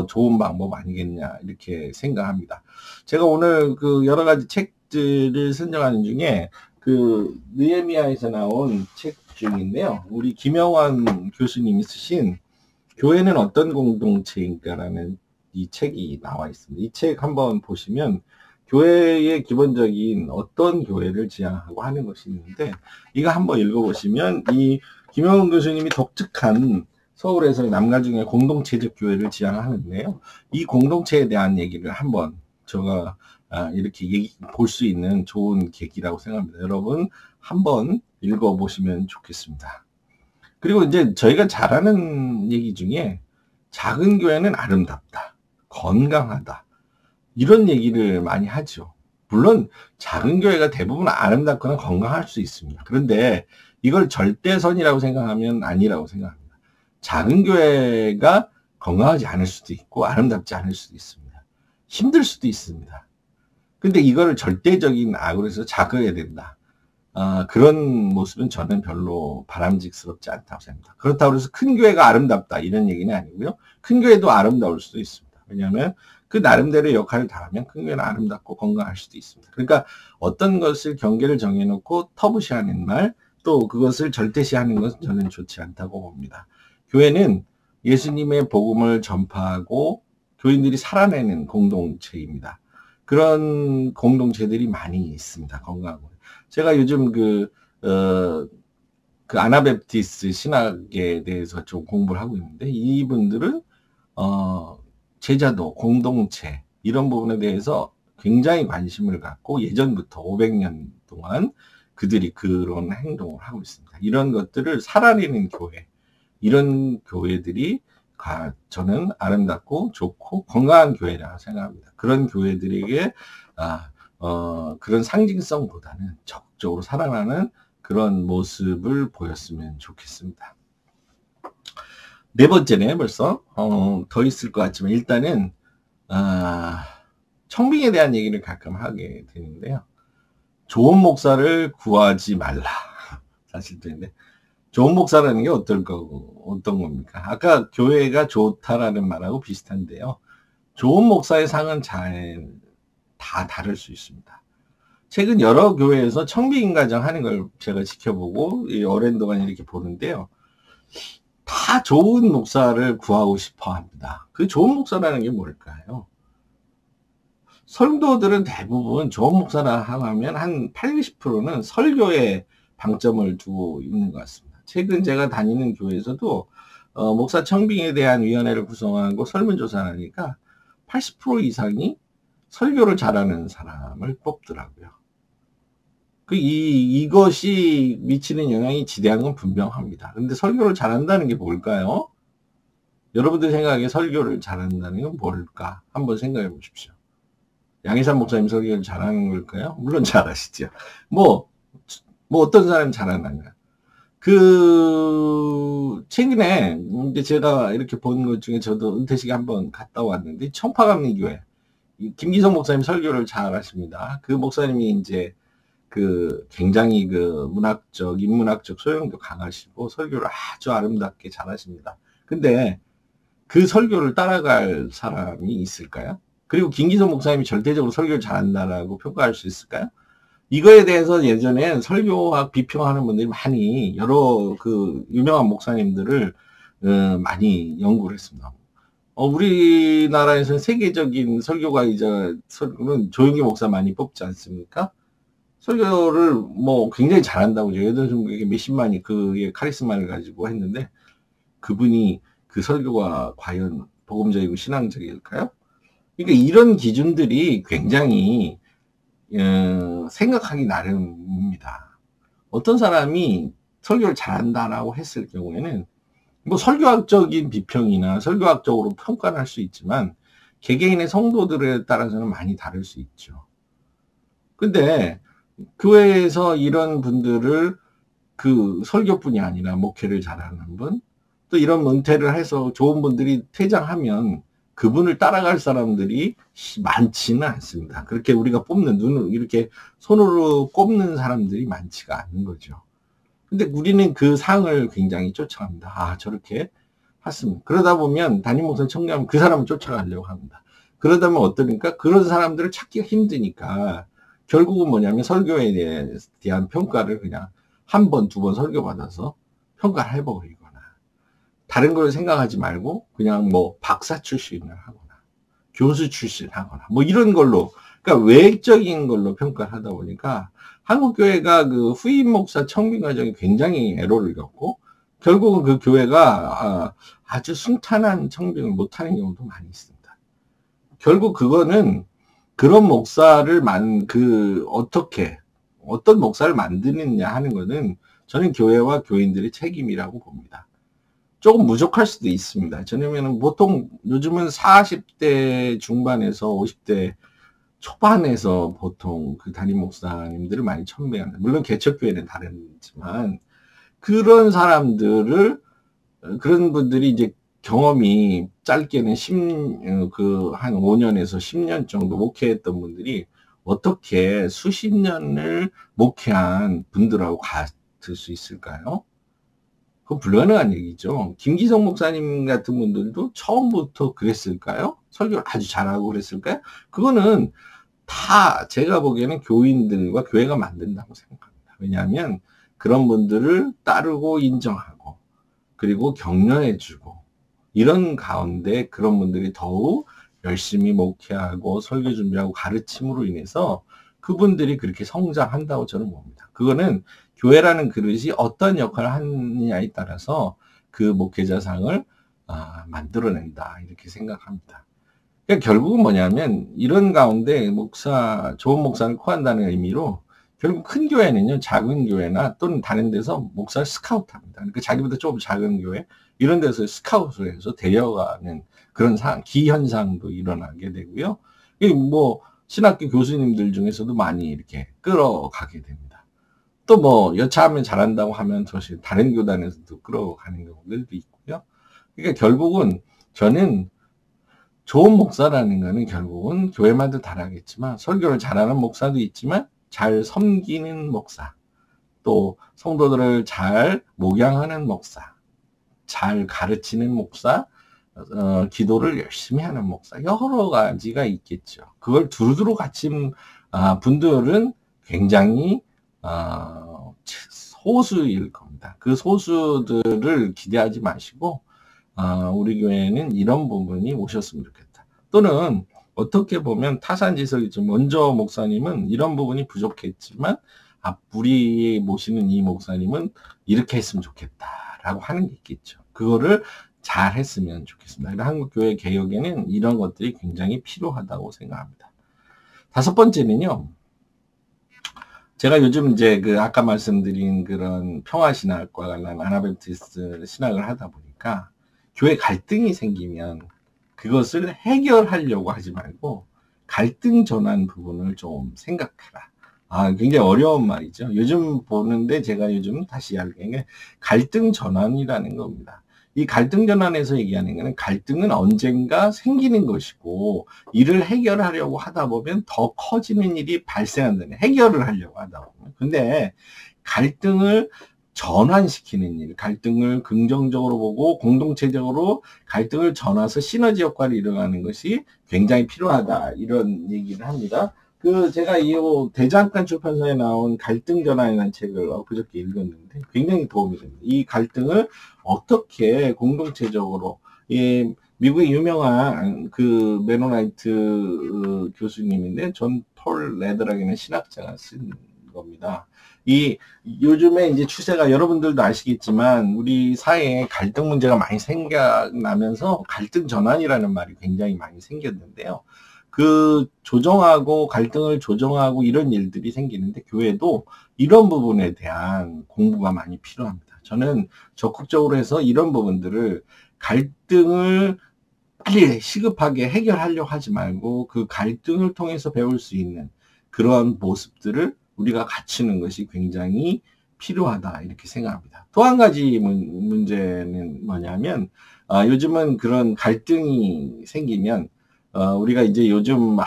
좋은 방법 아니겠냐 이렇게 생각합니다. 제가 오늘 그 여러 가지 책들을 선정하는 중에 그 느헤미야에서 나온 책 중인데요. 우리 김영환 교수님이 쓰신 교회는 어떤 공동체인가라는 이 책이 나와 있습니다. 이 책 한번 보시면 교회의 기본적인 어떤 교회를 지향하고 하는 것이 있는데 이거 한번 읽어보시면 이 김영환 교수님이 독특한 서울에서 남가중의 공동체적 교회를 지향하는데요. 이 공동체에 대한 얘기를 한번 제가 이렇게 볼 수 있는 좋은 계기라고 생각합니다. 여러분 한번 읽어보시면 좋겠습니다. 그리고 이제 저희가 잘하는 얘기 중에 작은 교회는 아름답다, 건강하다 이런 얘기를 많이 하죠. 물론 작은 교회가 대부분 아름답거나 건강할 수 있습니다. 그런데 이걸 절대선이라고 생각하면 아니라고 생각합니다. 작은 교회가 건강하지 않을 수도 있고 아름답지 않을 수도 있습니다. 힘들 수도 있습니다. 근데 이거를 절대적인 악으로 해서 작아야 된다. 그런 모습은 저는 별로 바람직스럽지 않다고 생각합니다. 그렇다고 해서 큰 교회가 아름답다 이런 얘기는 아니고요. 큰 교회도 아름다울 수도 있습니다. 왜냐하면 그 나름대로의 역할을 다하면 큰 교회는 아름답고 건강할 수도 있습니다. 그러니까 어떤 것을 경계를 정해놓고 터부시하는 말, 또 그것을 절대시하는 것은 저는 좋지 않다고 봅니다. 교회는 예수님의 복음을 전파하고 교인들이 살아내는 공동체입니다. 그런 공동체들이 많이 있습니다. 건강하고. 제가 요즘 그 아나베프티스 신학에 대해서 좀 공부를 하고 있는데 이분들은 제자도 공동체 이런 부분에 대해서 굉장히 관심을 갖고 예전부터 500년 동안 그들이 그런 행동을 하고 있습니다. 이런 것들을 살아내는 교회, 이런 교회들이 저는 아름답고 좋고 건강한 교회라고 생각합니다. 그런 교회들에게 그런 상징성보다는 적극적으로 살아나는 그런 모습을 보였으면 좋겠습니다. 네 번째네 벌써 더 있을 것 같지만 일단은 청빙에 대한 얘기를 가끔 하게 되는데요. 좋은 목사를 구하지 말라. 사실인데 좋은 목사라는 게 어떤 겁니까? 아까 교회가 좋다라는 말하고 비슷한데요. 좋은 목사의 상은 다 다를 수 있습니다. 최근 여러 교회에서 청빙 과정 하는 걸 제가 지켜보고 오랜 동안 이렇게 보는데요. 다 좋은 목사를 구하고 싶어 합니다. 그 좋은 목사라는 게 뭘까요? 성도들은 대부분 좋은 목사라 하면 한 80, 90%는 설교에 방점을 두고 있는 것 같습니다. 최근 제가 다니는 교회에서도 목사 청빙에 대한 위원회를 구성하고 설문조사를 하니까 80% 이상이 설교를 잘하는 사람을 뽑더라고요. 이것이 미치는 영향이 지대한 건 분명합니다. 근데 설교를 잘한다는 게 뭘까요? 여러분들 생각에 설교를 잘한다는 건 뭘까? 한번 생각해 보십시오. 양희삼 목사님 설교를 잘하는 걸까요? 물론 잘하시죠. 뭐 어떤 사람이 잘하는가? 최근에 이제 제가 이렇게 본 것 중에 저도 은퇴식에 한번 갔다 왔는데 청파감리교회 김기성 목사님 설교를 잘 하십니다. 그 목사님이 이제 굉장히 문학적, 인문학적 소양도 강하시고 설교를 아주 아름답게 잘 하십니다. 근데 그 설교를 따라갈 사람이 있을까요? 그리고 김기성 목사님이 절대적으로 설교를 잘한다라고 평가할 수 있을까요? 이거에 대해서 예전에 설교학 비평하는 분들이 많이 여러 유명한 목사님들을 많이 연구를 했습니다. 우리나라에서는 세계적인 설교가이자 조용기 목사 많이 뽑지 않습니까? 설교를 굉장히 잘한다고 여덟전국에게 몇십만이 그의 카리스마를 가지고 했는데 그분이 그 설교가 과연 복음적이고 신앙적일까요? 그러니까 이런 기준들이 굉장히 생각하기 나름입니다. 어떤 사람이 설교를 잘한다라고 했을 경우에는 뭐 설교학적인 비평이나 설교학적으로 평가를 할 수 있지만 개개인의 성도들에 따라서는 많이 다를 수 있죠. 근데 교회에서 이런 분들을 그 설교뿐이 아니라 목회를 잘하는 분, 또 이런 은퇴를 해서 좋은 분들이 퇴장하면 그분을 따라갈 사람들이 많지는 않습니다. 그렇게 우리가 뽑는, 눈을 이렇게 손으로 꼽는 사람들이 많지가 않은 거죠. 근데 우리는 그 상을 굉장히 쫓아갑니다. 아, 저렇게 했습니다. 그러다 보면 담임 목사 청량하면 그 사람을 쫓아가려고 합니다. 그러다 보면 어떠니까 그런 사람들을 찾기가 힘드니까 결국은 뭐냐면 설교에 대한 평가를 그냥 한 번, 두 번 설교받아서 평가를 해버리거나 다른 걸 생각하지 말고 그냥 뭐 박사 출신을 하거나 교수 출신 하거나 뭐 이런 걸로, 그러니까 외적인 걸로 평가를 하다 보니까 한국교회가 그 후임 목사 청빙 과정이 굉장히 애로를 겪고 결국은 그 교회가 아주 순탄한 청빙을 못하는 경우도 많이 있습니다. 결국 그거는 그런 목사를 어떤 목사를 만드느냐 하는 거는 저는 교회와 교인들의 책임이라고 봅니다. 조금 부족할 수도 있습니다. 저는 보통 요즘은 40대 중반에서 50대 초반에서 보통 그 담임 목사님들을 많이 첨배합니다. 물론 개척교회는 다르지만 그런 그런 분들이 이제 경험이 짧게는 한 5년에서 10년 정도 목회했던 분들이 어떻게 수십 년을 목회한 분들하고 같을 수 있을까요? 그건 불가능한 얘기죠. 김기성 목사님 같은 분들도 처음부터 그랬을까요? 설교를 아주 잘하고 그랬을까요? 그거는 다 제가 보기에는 교인들과 교회가 만든다고 생각합니다. 왜냐하면 그런 분들을 따르고 인정하고 그리고 격려해주고 이런 가운데 그런 분들이 더욱 열심히 목회하고 설교 준비하고 가르침으로 인해서 그분들이 그렇게 성장한다고 저는 봅니다. 그거는 교회라는 그릇이 어떤 역할을 하느냐에 따라서 그 목회자상을 만들어낸다 이렇게 생각합니다. 그러니까 결국은 뭐냐면 이런 가운데 좋은 목사를 구한다는 의미로 결국 큰 교회는요, 작은 교회나 또는 다른 데서 목사를 스카우트합니다. 그러니까 자기보다 조금 작은 교회 이런 데서 스카우트를 해서 데려가는 그런 기현상도 일어나게 되고요. 뭐 신학교 교수님들 중에서도 많이 이렇게 끌어가게 됩니다. 또 뭐 여차하면 잘한다고 하면 사실 다른 교단에서도 끌어가는 경우들도 있고요. 그러니까 결국은 저는 좋은 목사라는 거는 결국은 교회마다 다르겠지만 설교를 잘하는 목사도 있지만 잘 섬기는 목사, 또 성도들을 잘 목양하는 목사, 잘 가르치는 목사, 기도를 열심히 하는 목사, 여러 가지가 있겠죠. 그걸 두루두루 갖춘 분들은 굉장히 소수일 겁니다. 그 소수들을 기대하지 마시고 우리 교회는 이런 부분이 오셨으면 좋겠다. 또는 어떻게 보면 타산지석이죠. 먼저 목사님은 이런 부분이 부족했지만 우리 모시는 이 목사님은 이렇게 했으면 좋겠다라고 하는 게 있겠죠. 그거를 잘 했으면 좋겠습니다. 한국교회 개혁에는 이런 것들이 굉장히 필요하다고 생각합니다. 다섯 번째는요. 제가 요즘 이제 아까 말씀드린 그런 평화신학과 관련 아나벤티스트 신학을 하다 보니까 교회 갈등이 생기면 그것을 해결하려고 하지 말고 갈등 전환 부분을 좀 생각해라. 굉장히 어려운 말이죠. 요즘 보는데 제가 요즘 다시 알게 게 갈등 전환이라는 겁니다. 이 갈등 전환에서 얘기하는 거는 갈등은 언젠가 생기는 것이고 이를 해결하려고 하다 보면 더 커지는 일이 발생한다는 해결을 하려고 하다 보면. 근데 갈등을 전환시키는 일, 갈등을 긍정적으로 보고 공동체적으로 갈등을 전화해서 시너지 역할을 이뤄가는 것이 굉장히 필요하다. 이런 얘기를 합니다. 제가 이 대장간 출판사에 나온 갈등 전환이라는 책을 엊그저께 읽었는데 굉장히 도움이 됩니다. 이 갈등을 어떻게 공동체적으로, 미국의 유명한 메노나이트 교수님인데 존 폴 레더락이라는 신학자가 쓴 겁니다. 요즘에 이제 추세가 여러분들도 아시겠지만 우리 사회에 갈등 문제가 많이 생겨나면서 갈등 전환이라는 말이 굉장히 많이 생겼는데요. 그 조정하고 갈등을 조정하고 이런 일들이 생기는데 교회도 이런 부분에 대한 공부가 많이 필요합니다. 저는 적극적으로 해서 이런 부분들을 갈등을 빨리 시급하게 해결하려고 하지 말고 그 갈등을 통해서 배울 수 있는 그런 모습들을 우리가 갖추는 것이 굉장히 필요하다 이렇게 생각합니다. 또 한 가지 문제는 뭐냐면 요즘은 그런 갈등이 생기면 우리가 이제 요즘 막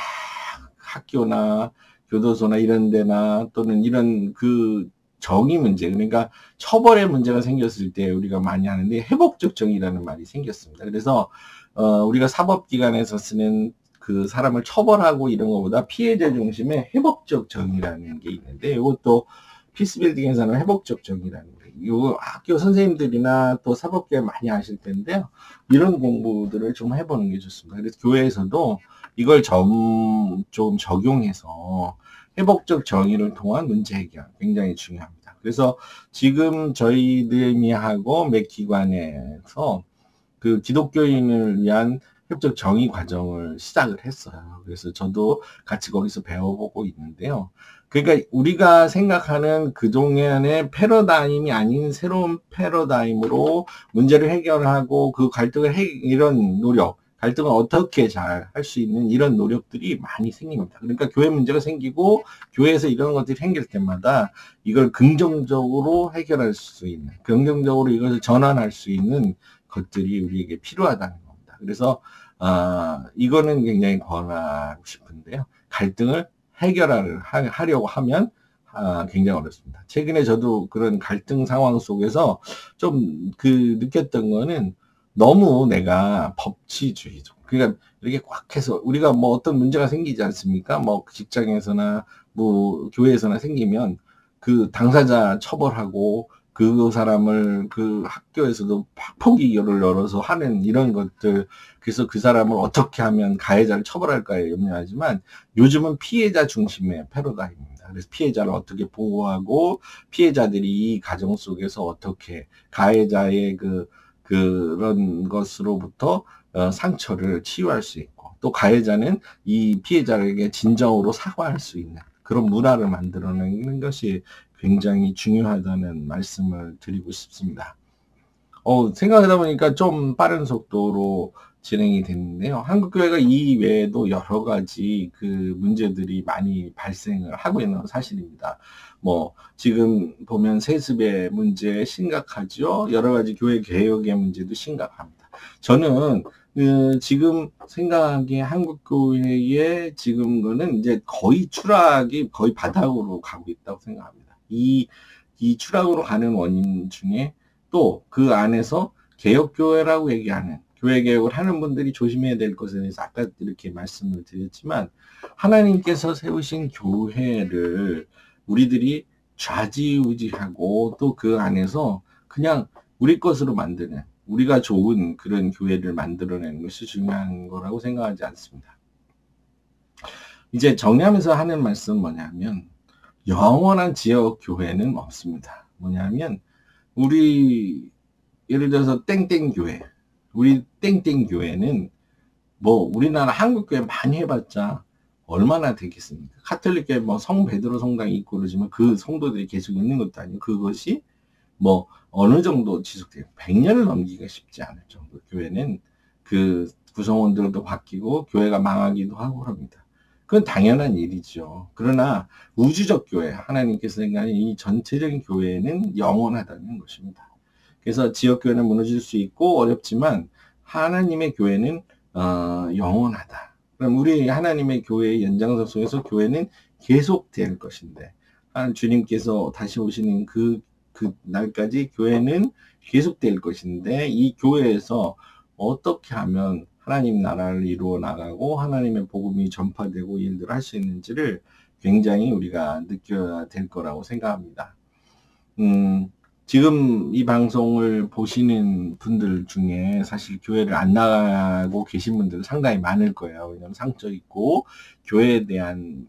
학교나 교도소나 이런 데나 또는 이런 그 정의 문제, 그러니까 처벌의 문제가 생겼을 때 우리가 많이 하는데 회복적 정의라는 말이 생겼습니다. 그래서 우리가 사법기관에서 쓰는 그 사람을 처벌하고 이런 것보다 피해자 중심의 회복적 정의라는 게 있는데 이것도 피스빌딩에서는 회복적 정의라는 거. 이거 학교 선생님들이나 또 사법계 많이 하실 텐데요. 이런 공부들을 좀 해보는 게 좋습니다. 그래서 교회에서도 이걸 좀 적용해서 회복적 정의를 통한 문제 해결 굉장히 중요합니다. 그래서 지금 저희들이 하고 몇 기관에서 그 기독교인을 위한 회복적 정의 과정을 시작을 했어요. 그래서 저도 같이 거기서 배워보고 있는데요. 그러니까 우리가 생각하는 그동안의 패러다임이 아닌 새로운 패러다임으로 문제를 해결하고 그 갈등을 이런 노력, 갈등을 어떻게 잘 할 수 있는 이런 노력들이 많이 생깁니다. 그러니까 교회 문제가 생기고 교회에서 이런 것들이 생길 때마다 이걸 긍정적으로 해결할 수 있는, 긍정적으로 이것을 전환할 수 있는 것들이 우리에게 필요하다는 겁니다. 그래서 이거는 굉장히 권하고 싶은데요. 갈등을 해결하려고 하면 굉장히 어렵습니다. 최근에 저도 그런 갈등 상황 속에서 좀 느꼈던 거는 너무 내가 법치주의적. 그러니까 이렇게 꽉 해서 우리가 뭐 어떤 문제가 생기지 않습니까? 뭐 직장에서나 뭐 교회에서나 생기면 그 당사자 처벌하고 그 사람을 그 학교에서도 학폭위를 열어서 하는 이런 것들, 그래서 그 사람을 어떻게 하면 가해자를 처벌할까에 염려하지만 요즘은 피해자 중심의 패러다임입니다. 그래서 피해자를 어떻게 보호하고 피해자들이 이 가정 속에서 어떻게 가해자의 그런 것으로부터 상처를 치유할 수 있고 또 가해자는 이 피해자에게 진정으로 사과할 수 있는 그런 문화를 만들어내는 것이 굉장히 중요하다는 말씀을 드리고 싶습니다. 생각하다 보니까 좀 빠른 속도로 진행이 됐는데요. 한국교회가 이 외에도 여러 가지 그 문제들이 많이 발생을 하고 있는 사실입니다. 뭐 지금 보면 세습의 문제 심각하죠. 여러 가지 교회 개혁의 문제도 심각합니다. 저는 지금 생각하기에 한국교회의 지금 거는 이제 거의 추락이 거의 바닥으로 가고 있다고 생각합니다. 이 추락으로 가는 원인 중에 또 그 안에서 개혁교회라고 얘기하는 교회 개혁을 하는 분들이 조심해야 될 것에 대해서 아까 이렇게 말씀을 드렸지만 하나님께서 세우신 교회를 우리들이 좌지우지하고 또 그 안에서 그냥 우리 것으로 만드는 우리가 좋은 그런 교회를 만들어내는 것이 중요한 거라고 생각하지 않습니다. 이제 정리하면서 하는 말씀은 뭐냐면 영원한 지역 교회는 없습니다. 뭐냐면 우리 예를 들어서 땡땡 교회, 우리 땡땡 교회는 뭐 우리나라 한국 교회 많이 해봤자 얼마나 되겠습니까? 카톨릭 교회 뭐 성 베드로 성당이 있고 그러지만 그 성도들이 계속 있는 것도 아니고 그것이 뭐 어느 정도 지속돼요. 100년을 넘기기가 쉽지 않을 정도. 교회는 그 구성원들도 바뀌고 교회가 망하기도 하고 합니다. 그건 당연한 일이죠. 그러나 우주적 교회, 하나님께서 생각하는 이 전체적인 교회는 영원하다는 것입니다. 그래서 지역교회는 무너질 수 있고 어렵지만 하나님의 교회는 영원하다. 그럼 우리 하나님의 교회의 연장선 속에서 교회는 계속될 것인데 주님께서 다시 오시는 그 날까지 교회는 계속될 것인데 이 교회에서 어떻게 하면 하나님 나라를 이루어 나가고 하나님의 복음이 전파되고 일들을 할 수 있는지를 굉장히 우리가 느껴야 될 거라고 생각합니다. 지금 이 방송을 보시는 분들 중에 사실 교회를 안 나가고 계신 분들 상당히 많을 거예요. 왜냐하면 상처 있고 교회에 대한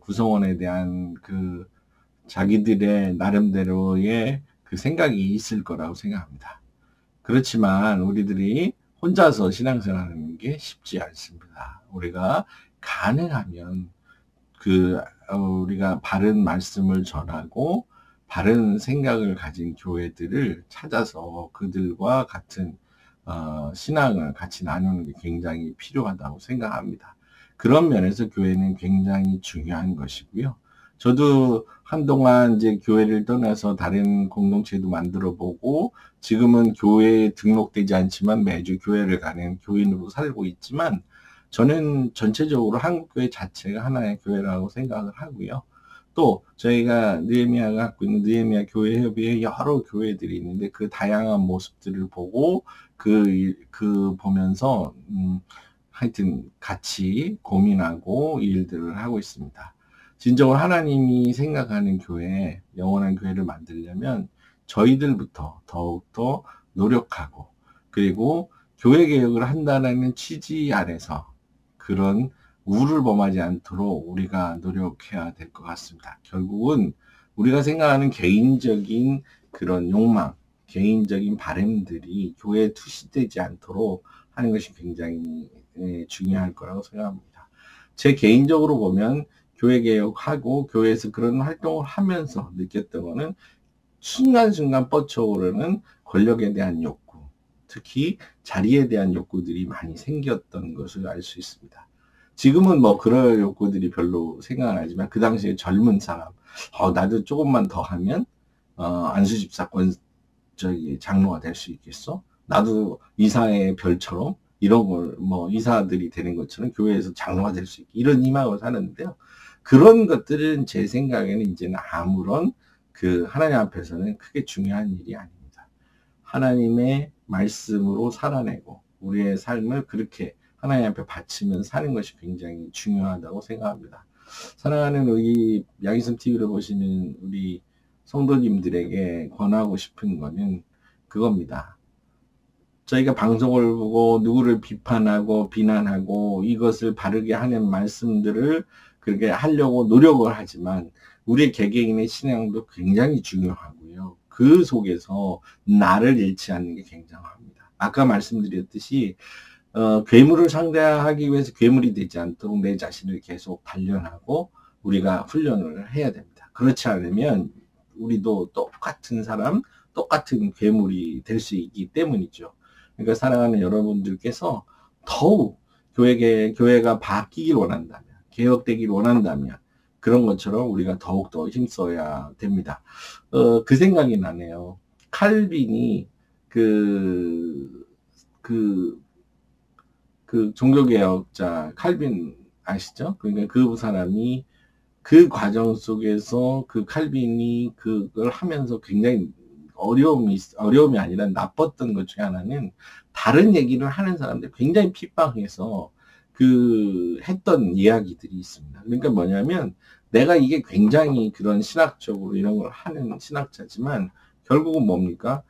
구성원에 대한 자기들의 나름대로의 그 생각이 있을 거라고 생각합니다. 그렇지만 우리들이 혼자서 신앙생활하는 게 쉽지 않습니다. 우리가 가능하면 우리가 바른 말씀을 전하고 바른 생각을 가진 교회들을 찾아서 그들과 같은 신앙을 같이 나누는 게 굉장히 필요하다고 생각합니다. 그런 면에서 교회는 굉장히 중요한 것이고요. 저도 한동안 이제 교회를 떠나서 다른 공동체도 만들어 보고 지금은 교회에 등록되지 않지만 매주 교회를 가는 교인으로 살고 있지만 저는 전체적으로 한국교회 자체가 하나의 교회라고 생각을 하고요. 또 저희가 느헤미야가 갖고 있는 느헤미야 교회 협의회 여러 교회들이 있는데 그 다양한 모습들을 보고 보면서 하여튼 같이 고민하고 일들을 하고 있습니다. 진정으로 하나님이 생각하는 교회, 영원한 교회를 만들려면 저희들부터 더욱더 노력하고 그리고 교회 개혁을 한다는 취지 아래서 그런 우를 범하지 않도록 우리가 노력해야 될 것 같습니다. 결국은 우리가 생각하는 개인적인 그런 욕망, 개인적인 바램들이 교회에 투시되지 않도록 하는 것이 굉장히 중요할 거라고 생각합니다. 제 개인적으로 보면 교회 개혁하고 교회에서 그런 활동을 하면서 느꼈던 거는 순간순간 뻗쳐오르는 권력에 대한 욕구, 특히 자리에 대한 욕구들이 많이 생겼던 것을 알 수 있습니다. 지금은 뭐 그럴 욕구들이 별로 생각 안 하지만 그 당시에 젊은 사람, 나도 조금만 더 하면 안수집사권 장로가 될 수 있겠어? 나도 이사의 별처럼 이런 걸 이사들이 되는 것처럼 교회에서 장로가 될 수 있게 이런 희망을 사는데요. 그런 것들은 제 생각에는 이제는 아무런 하나님 앞에서는 크게 중요한 일이 아닙니다. 하나님의 말씀으로 살아내고 우리의 삶을 그렇게 하나님 앞에 바치면 사는 것이 굉장히 중요하다고 생각합니다. 사랑하는 우리 양희성 TV를 보시는 우리 성도님들에게 권하고 싶은 거는 그겁니다. 저희가 방송을 보고 누구를 비판하고 비난하고 이것을 바르게 하는 말씀들을 그렇게 하려고 노력을 하지만 우리의 개개인의 신앙도 굉장히 중요하고요. 그 속에서 나를 잃지 않는 게 굉장합니다. 아까 말씀드렸듯이 괴물을 상대하기 위해서 괴물이 되지 않도록 내 자신을 계속 단련하고 우리가 훈련을 해야 됩니다. 그렇지 않으면 우리도 똑같은 사람, 똑같은 괴물이 될 수 있기 때문이죠. 그러니까 사랑하는 여러분들께서 더욱 교회가 바뀌길 원한다면, 개혁되길 원한다면 그런 것처럼 우리가 더욱더 힘써야 됩니다. 그 생각이 나네요. 칼빈이 그 종교개혁자 칼빈 아시죠? 그러니까 그 사람이 그 과정 속에서 그 칼빈이 그걸 하면서 굉장히 어려움이 아니라 나빴던 것 중에 하나는 다른 얘기를 하는 사람들 굉장히 핍박해서 했던 이야기들이 있습니다. 그러니까 뭐냐면 내가 이게 굉장히 그런 신학적으로 이런 걸 하는 신학자지만 결국은 뭡니까?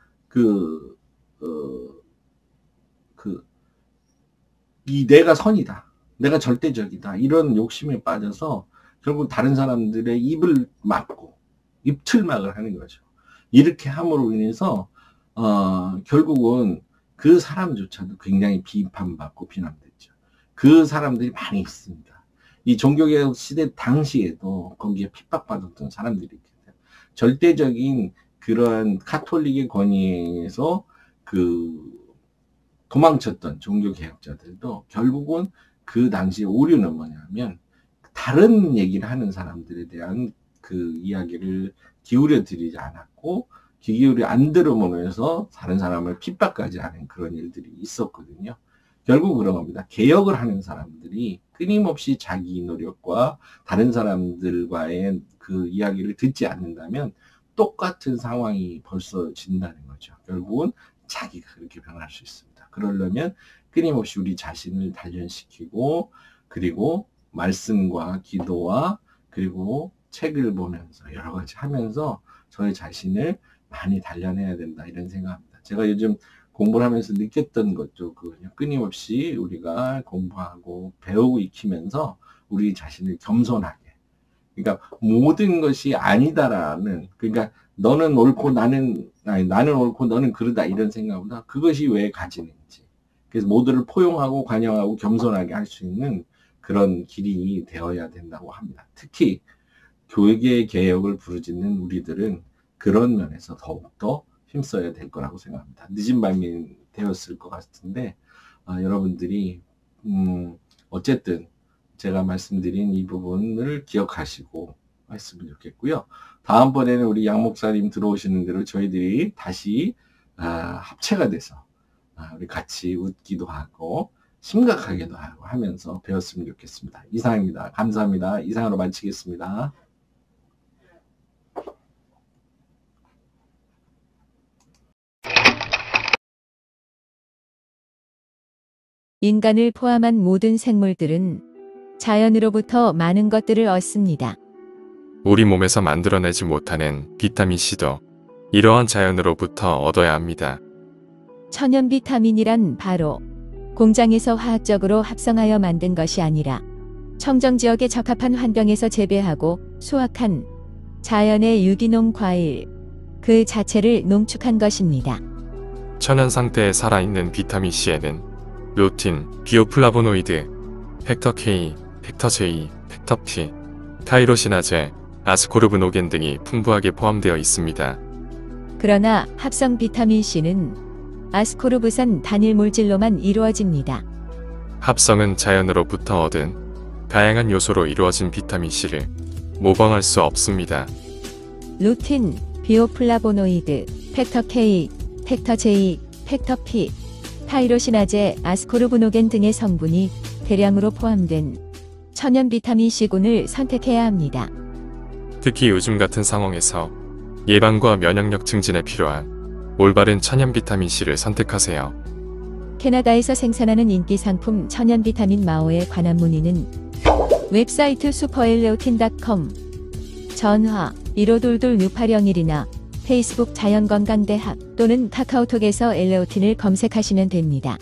내가 선이다. 내가 절대적이다. 이런 욕심에 빠져서 결국 다른 사람들의 입을 막고 입틀막을 하는 거죠. 이렇게 함으로 인해서 결국은 그 사람조차도 굉장히 비판받고 비난됐죠. 그 사람들이 많이 있습니다. 이 종교개혁 시대 당시에도 거기에 핍박받았던 사람들이 있거든요. 절대적인 그러한 카톨릭의 권위에서 도망쳤던 종교개혁자들도 결국은 그 당시에 오류는 뭐냐면 다른 얘기를 하는 사람들에 대한 그 이야기를 기울여 드리지 않았고 기울여 안 들음으로 해서 다른 사람을 핍박까지 하는 그런 일들이 있었거든요. 결국 그런 겁니다. 개혁을 하는 사람들이 끊임없이 자기 노력과 다른 사람들과의 그 이야기를 듣지 않는다면 똑같은 상황이 벌써진다는 거죠. 결국은 자기가 그렇게 변할 수 있습니다. 그러려면 끊임없이 우리 자신을 단련시키고 그리고 말씀과 기도와 그리고 책을 보면서 여러 가지 하면서 저의 자신을 많이 단련해야 된다 이런 생각합니다. 제가 요즘 공부를 하면서 느꼈던 것도 끊임없이 우리가 공부하고 배우고 익히면서 우리 자신을 겸손하게 그러니까 모든 것이 아니다라는 그러니까 너는 옳고 나는 옳고 너는 그러다 이런 생각보다 그것이 왜 가지는지 그래서 모두를 포용하고 관여하고 겸손하게 할 수 있는 그런 길이 되어야 된다고 합니다. 특히 교육의 개혁을 부르짖는 우리들은 그런 면에서 더욱더 힘써야 될 거라고 생각합니다. 늦은 밤이 되었을 것 같은데 여러분들이 어쨌든 제가 말씀드린 이 부분을 기억하시고 했으면 좋겠고요. 다음번에는 우리 양 목사님 들어오시는 대로 저희들이 다시 합체가 돼서 우리 같이 웃기도 하고 심각하게도 하고 하면서 배웠으면 좋겠습니다. 이상입니다. 감사합니다. 이상으로 마치겠습니다. 인간을 포함한 모든 생물들은 자연으로부터 많은 것들을 얻습니다. 우리 몸에서 만들어내지 못하는 비타민C도 이러한 자연으로부터 얻어야 합니다. 천연 비타민이란 바로 공장에서 화학적으로 합성하여 만든 것이 아니라 청정지역에 적합한 환경에서 재배하고 수확한 자연의 유기농 과일 그 자체를 농축한 것입니다. 천연 상태에 살아있는 비타민C에는 루틴, 비오플라보노이드, 팩터 K, 팩터 J, 팩터 P, 타이로시나제, 아스코르브노겐 등이 풍부하게 포함되어 있습니다. 그러나 합성 비타민C는 아스코르브산 단일 물질로만 이루어집니다. 합성은 자연으로부터 얻은 다양한 요소로 이루어진 비타민C를 모방할 수 없습니다. 루틴, 비오플라보노이드, 팩터 K, 팩터 J, 팩터 P, 타이로시나제, 아스코르브노겐 등의 성분이 대량으로 포함된 천연 비타민C군을 선택해야 합니다. 특히 요즘 같은 상황에서 예방과 면역력 증진에 필요한 올바른 천연 비타민C를 선택하세요. 캐나다에서 생산하는 인기 상품 천연 비타민 마오에 관한 문의는 웹사이트 superelleotin.com, 전화 1522-6801이나 페이스북 자연건강대학 또는 카카오톡에서 엘레오틴을 검색하시면 됩니다.